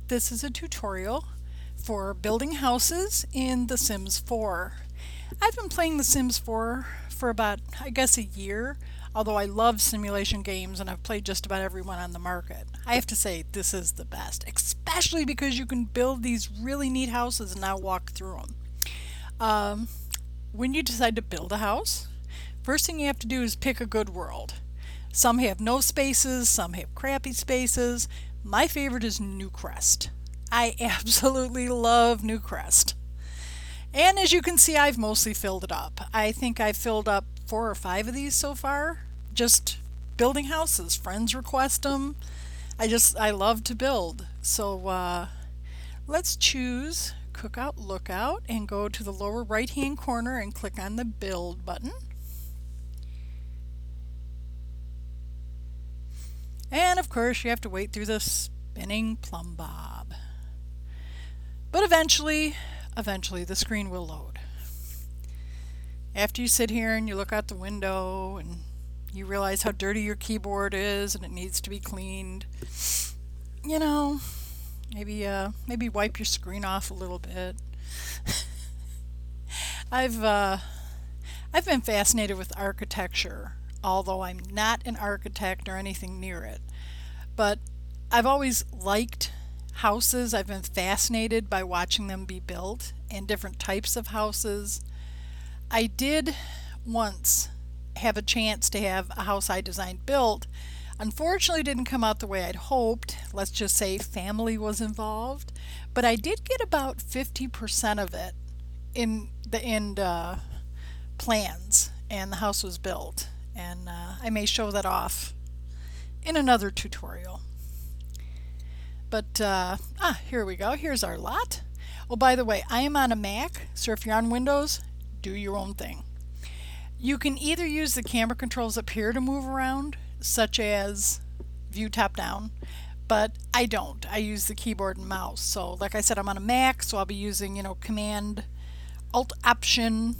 This is a tutorial for building houses in The Sims 4. I've been playing The Sims 4 for about, I guess, a year, although I love simulation games and I've played just about every one on the market. I have to say, this is the best, especially because you can build these really neat houses and now walk through them. When you decide to build a house, first thing you have to do is pick a good world. Some have no spaces, some have crappy spaces. My favorite is Newcrest. I absolutely love Newcrest. And as you can see, I've mostly filled it up. I think I've filled up 4 or 5 of these so far. Just building houses. Friends request them. I love to build. So let's choose Cookout Lookout and go to the lower right hand corner and click on the Build button. And of course you have to wait through the spinning plumb bob. But eventually the screen will load. After you sit here and you look out the window and you realize how dirty your keyboard is and it needs to be cleaned, you know, maybe wipe your screen off a little bit. I've been fascinated with architecture, although I'm not an architect or anything near it. But I've always liked houses. I've been fascinated by watching them be built and different types of houses. I did once have a chance to have a house I designed built. Unfortunately, it didn't come out the way I'd hoped. Let's just say family was involved. But I did get about 50% of it in the end plans, and the house was built. And I may show that off in another tutorial. But here we go. Here's our lot. Oh, by the way, I am on a Mac, so if you're on Windows, do your own thing. You can either use the camera controls up here to move around, such as view top down, but I don't. I use the keyboard and mouse. So like I said, I'm on a Mac, so I'll be using, Command Alt Option.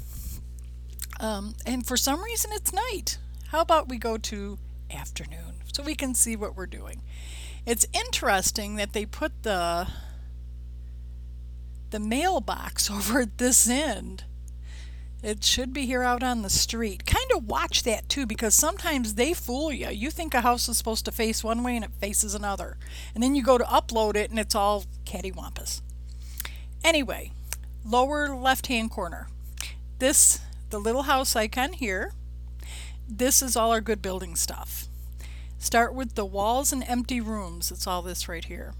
And for some reason it's night. How about we go to afternoon so we can see what we're doing. It's interesting that they put the mailbox over at this end. It should be here out on the street. Kind of watch that too, because sometimes they fool you. You think a house is supposed to face one way and it faces another. And then you go to upload it and it's all cattywampus. Anyway, lower left hand corner. The little house icon here. This is all our good building stuff. Start with the walls and empty rooms. It's all this right here.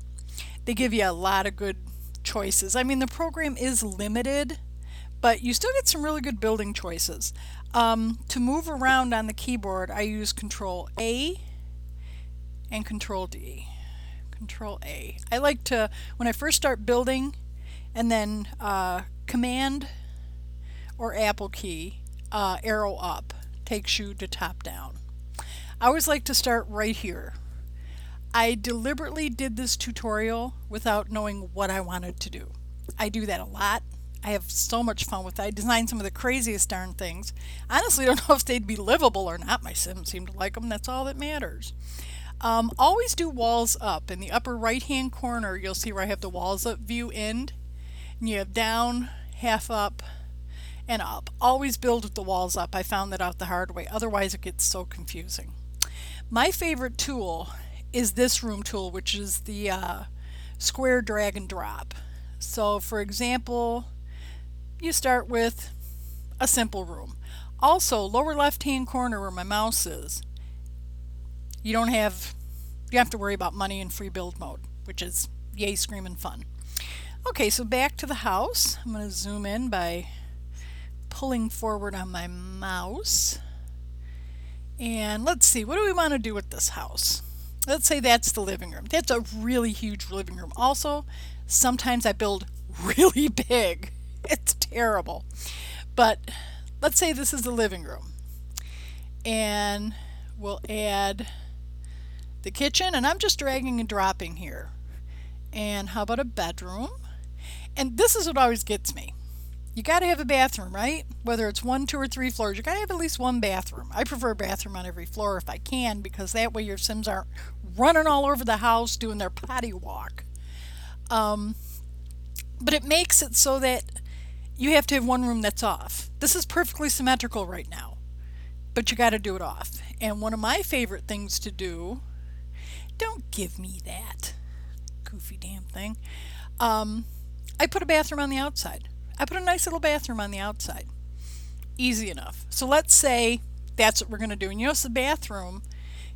They give you a lot of good choices. I mean, the program is limited, but you still get some really good building choices. To move around on the keyboard, I use Control A and Control D. Control A. I like to, when I first start building, and then Command or Apple key, arrow up, takes you to top down. I always like to start right here. I deliberately did this tutorial without knowing what I wanted to do. I do that a lot. I have so much fun with it. I designed some of the craziest darn things. Honestly, I don't know if they'd be livable or not. My Sims seem to like them. That's all that matters. Always do walls up. In the upper right hand corner, you'll see where I have the walls up view end. And you have down, half up, and up. Always build with the walls up. I found that out the hard way. Otherwise, it gets so confusing. My favorite tool is this room tool, which is the square drag and drop. So for example, you start with a simple room. Also, lower left hand corner where my mouse is, you have to worry about money in free build mode, which is yay screaming fun. Okay, so back to the house. I'm going to zoom in by pulling forward on my mouse. And let's see, what do we want to do with this house? Let's say that's the living room. That's a really huge living room. Also, sometimes I build really big. It's terrible. But let's say this is the living room. And we'll add the kitchen, and I'm just dragging and dropping here. And how about a bedroom? And this is what always gets me. You got to have a bathroom, right? Whether it's 1, 2, or 3 floors, you got to have at least one bathroom. I prefer a bathroom on every floor if I can, because that way your Sims aren't running all over the house doing their potty walk. Um, but it makes it so that you have to have one room that's off. This is perfectly symmetrical right now, but you got to do it off. And one of my favorite things to do, don't give me that goofy damn thing. Um, I put a bathroom on the outside. I put a nice little bathroom on the outside. Easy enough. So let's say that's what we're going to do. And you notice the bathroom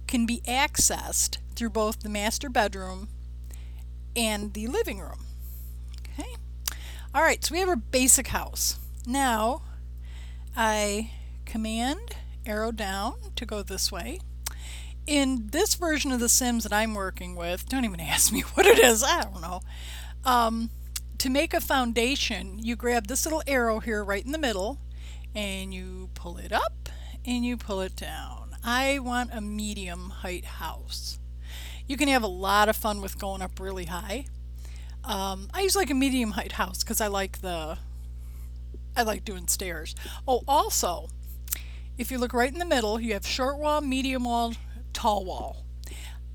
can be accessed through both the master bedroom and the living room. Okay. All right, so we have our basic house. Now I command arrow down to go this way. In this version of The Sims that I'm working with, don't even ask me what it is, I don't know. To make a foundation, you grab this little arrow here right in the middle and you pull it up and you pull it down. I want a medium height house. You can have a lot of fun with going up really high. I use like a medium height house because I like doing stairs. Oh, also, if you look right in the middle, you have short wall, medium wall, tall wall.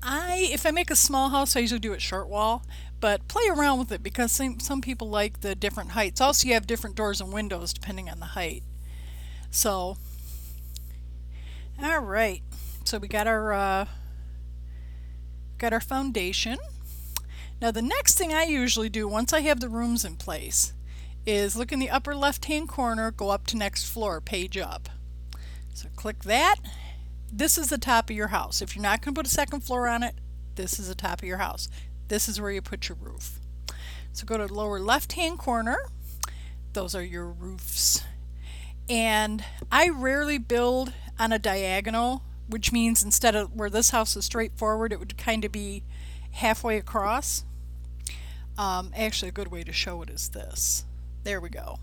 If I make a small house, I usually do it short wall, but play around with it because some people like the different heights. Also, you have different doors and windows depending on the height. So, all right. So we got our foundation. Now the next thing I usually do once I have the rooms in place is look in the upper left hand corner, go up to next floor, page up. So click that. This is the top of your house. If you're not going to put a second floor on it, this is the top of your house. This is where you put your roof. So go to the lower left hand corner. Those are your roofs. And I rarely build on a diagonal, which means instead of where this house is straight forward, it would kind of be halfway across. Actually, a good way to show it is this. There we go.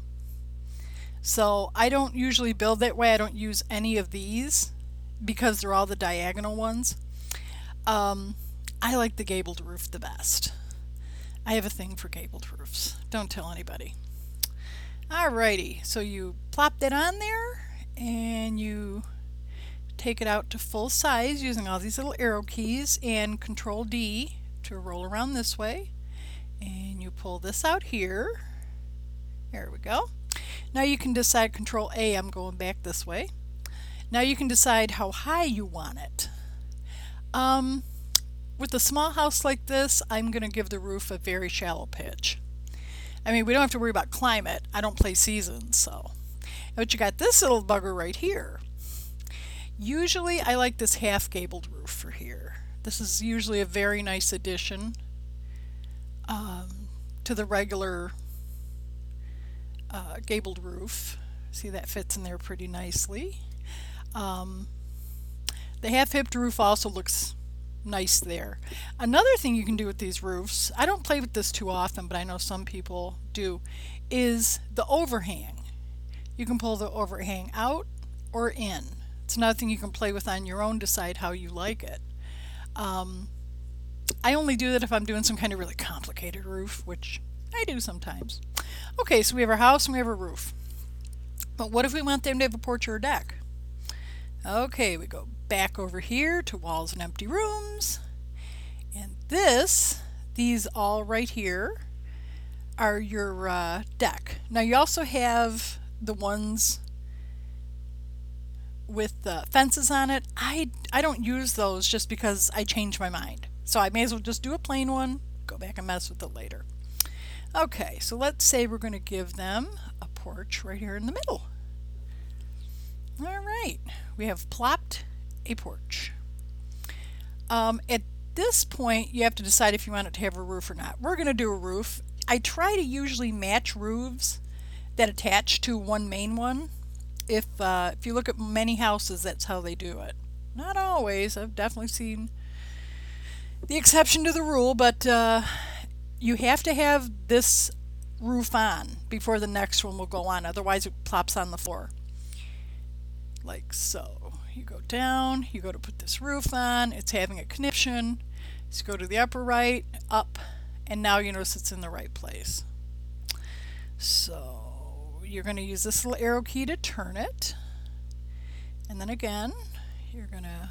So I don't usually build that way. I don't use any of these because they're all the diagonal ones. I like the gabled roof the best. I have a thing for gabled roofs. Don't tell anybody. Alrighty, so you plop that on there and you take it out to full size using all these little arrow keys and Control D to roll around this way. And you pull this out here. There we go. Now you can decide, Control A, I'm going back this way. Now you can decide how high you want it. With a small house like this, I'm going to give the roof a very shallow pitch. I mean, we don't have to worry about climate. I don't play seasons, so. But you got this little bugger right here. Usually I like this half gabled roof for here. This is usually a very nice addition to the regular gabled roof. See, that fits in there pretty nicely. The half-hipped roof also looks nice there. Another thing you can do with these roofs, I don't play with this too often, but I know some people do, is the overhang. You can pull the overhang out or in. It's another thing you can play with on your own, decide how you like it. I only do that if I'm doing some kind of really complicated roof, which I do sometimes. Okay, so we have our house and we have our roof. But what if we want them to have a porch or a deck? Okay, we go back over here to walls and empty rooms. And these all right here are your deck. Now you also have the ones with fences on it. I don't use those just because I change my mind. So I may as well just do a plain one, go back and mess with it later. Okay, so let's say we're going to give them a porch right here in the middle. All right, we have plopped a porch. At this point, you have to decide if you want it to have a roof or not. We're going to do a roof. I try to usually match roofs that attach to one main one. If you look at many houses, that's how they do it. Not always. I've definitely seen the exception to the rule, but you have to have this roof on before the next one will go on. Otherwise, it plops on the floor. Like so. You go down, you go to put this roof on, it's having a conniption. So go to the upper right, up, and now you notice it's in the right place. So you're going to use this little arrow key to turn it. And then again, you're going to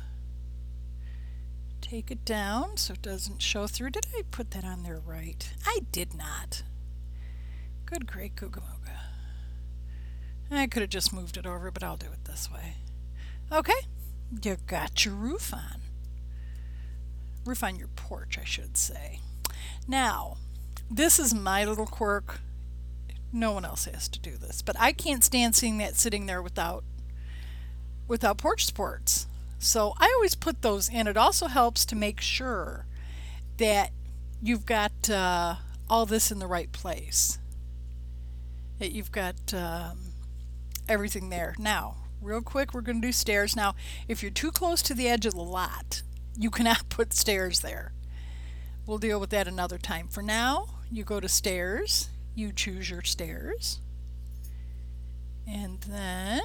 Take it down so it doesn't show through. Did I put that on there right? I did not. Good, great, Googa Mooga. I could have just moved it over, but I'll do it this way. Okay, you got your roof on. Roof on your porch, I should say. Now, this is my little quirk. No one else has to do this, but I can't stand seeing that sitting there without porch supports. So I always put those in. It also helps to make sure that you've got all this in the right place. That you've got everything there. Now, real quick, we're going to do stairs. Now, if you're too close to the edge of the lot, you cannot put stairs there. We'll deal with that another time. For now, you go to stairs, you choose your stairs, and then,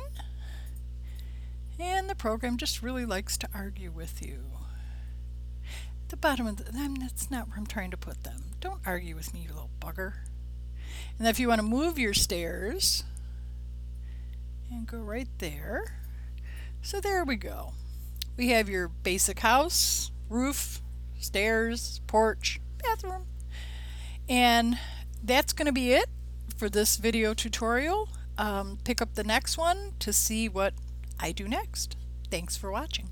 and the program just really likes to argue with you. At the bottom of that's not where I'm trying to put them. Don't argue with me, you little bugger. And if you want to move your stairs, and go right there. So there we go. We have your basic house, roof, stairs, porch, bathroom. And that's going to be it for this video tutorial. Pick up the next one to see what I do next. Thanks for watching.